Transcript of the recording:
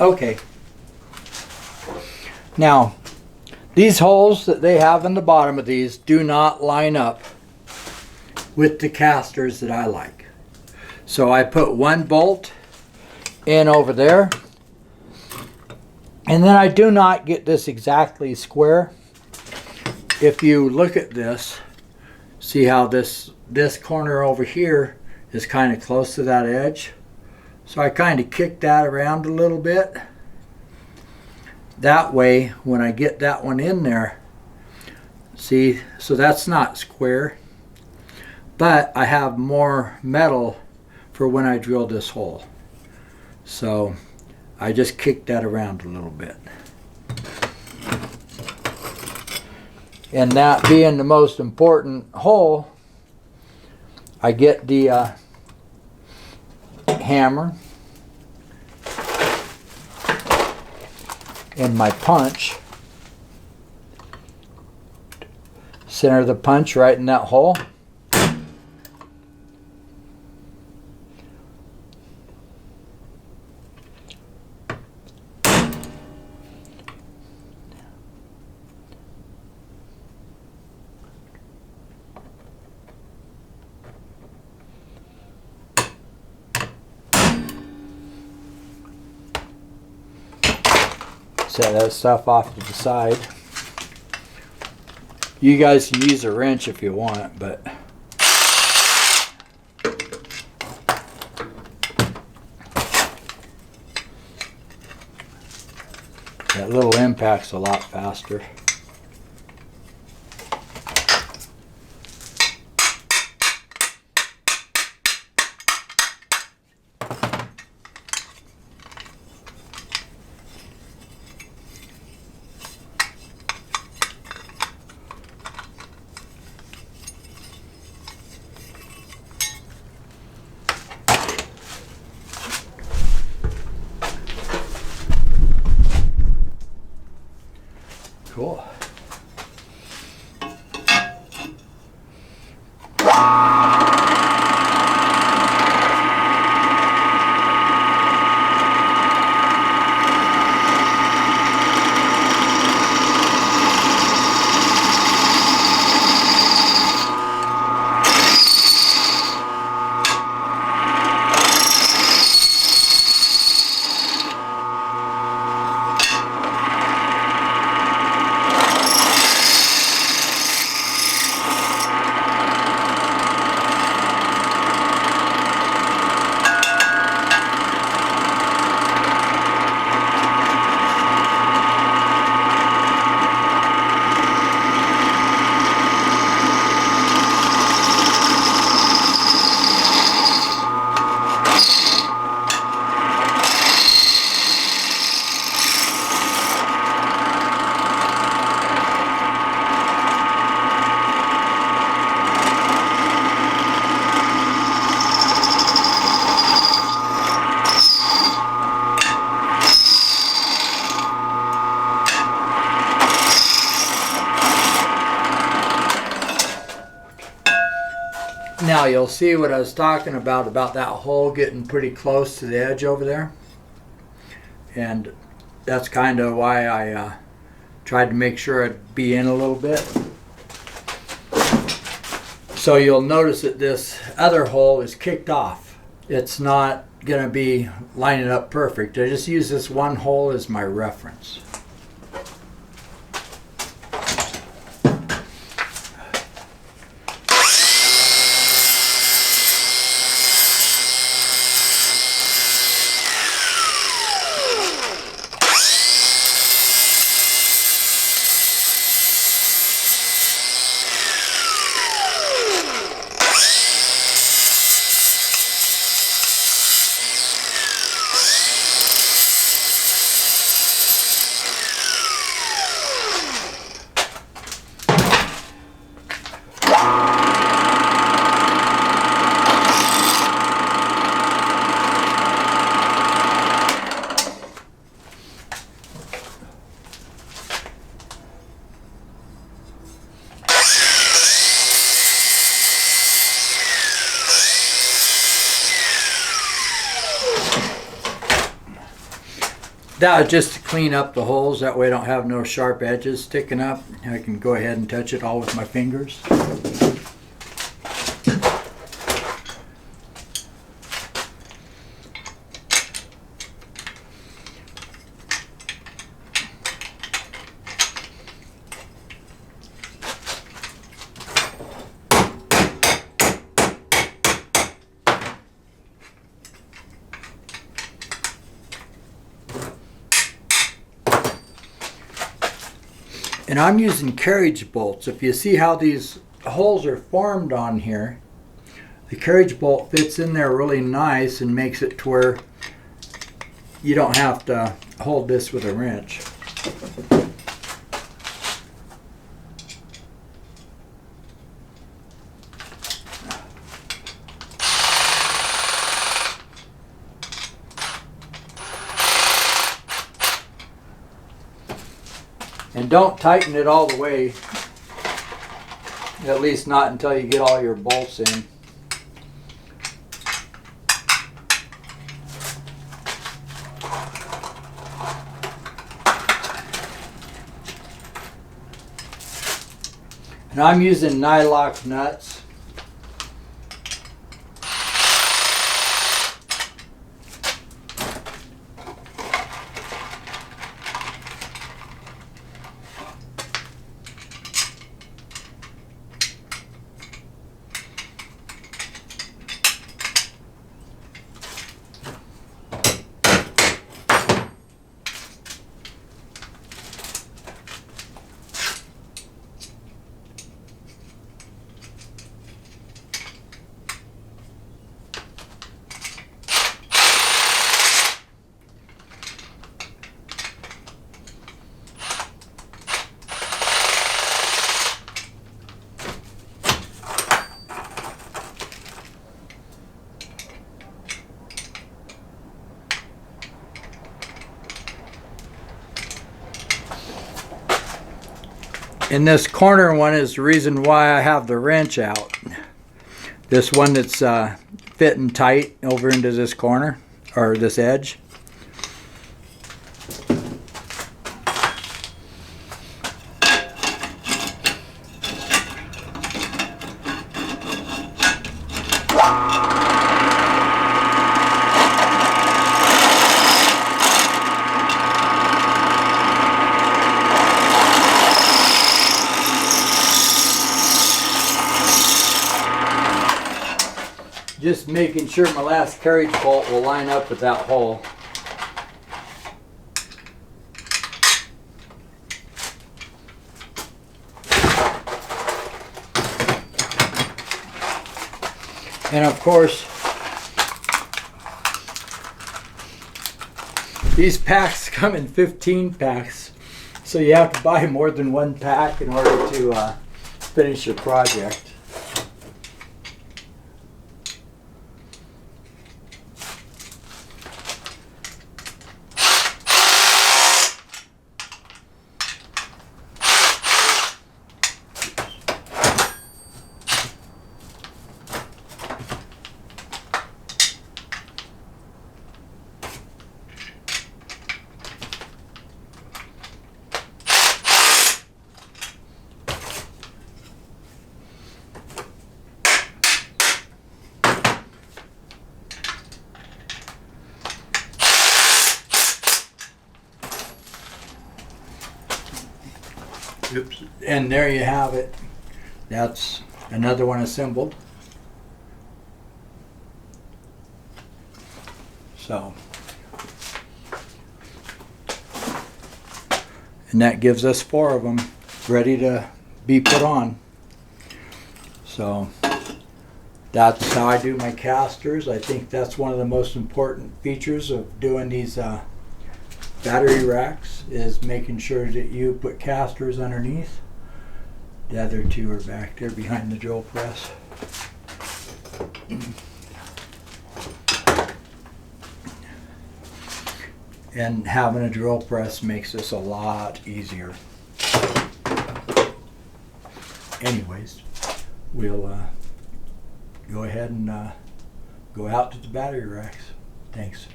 Okay. Now, these holes that they have in the bottom of these do not line up with the castors that I like. So I put one bolt in over there, and then I do not get this exactly square. If you look at this, see how this corner over here is kind of close to that edge. So I kind of kick that around a little bit. That way, when I get that one in there, see, so that's not square, but I have more metal for when I drill this hole. So I just kick that around a little bit. And that being the most important hole, I get the hammer and my punch, center the punch right in that hole. Set that stuff off to the side. You guys can use a wrench if you want, but that little impact's a lot faster. Cool. Now you'll see what I was talking about that hole getting pretty close to the edge over there. And that's kind of why I tried to make sure it'd be in a little bit. So you'll notice that this other hole is kicked off. It's not going to be lining up perfect. I just use this one hole as my reference. That was just to clean up the holes. That way I don't have no sharp edges sticking up. I can go ahead and touch it all with my fingers. And I'm using carriage bolts. If you see how these holes are formed on here, the carriage bolt fits in there really nice and makes it to where you don't have to hold this with a wrench. And don't tighten it all the way, at least not until you get all your bolts in. And I'm using nylock nuts. And this corner one is the reason why I have the wrench out. This one that's fitting tight over into this corner, or this edge. Just making sure my last carriage bolt will line up with that hole. And of course, these packs come in 15 packs, so you have to buy more than one pack in order to finish your project. Oops. And there you have it. That's another one assembled. So, and that gives us 4 of them ready to be put on. So that's how I do my casters. I think that's one of the most important features of doing these battery racks, is making sure that you put casters underneath. The other 2 are back there behind the drill press. And having a drill press makes this a lot easier. Anyways, we'll go ahead and go out to the battery racks. Thanks.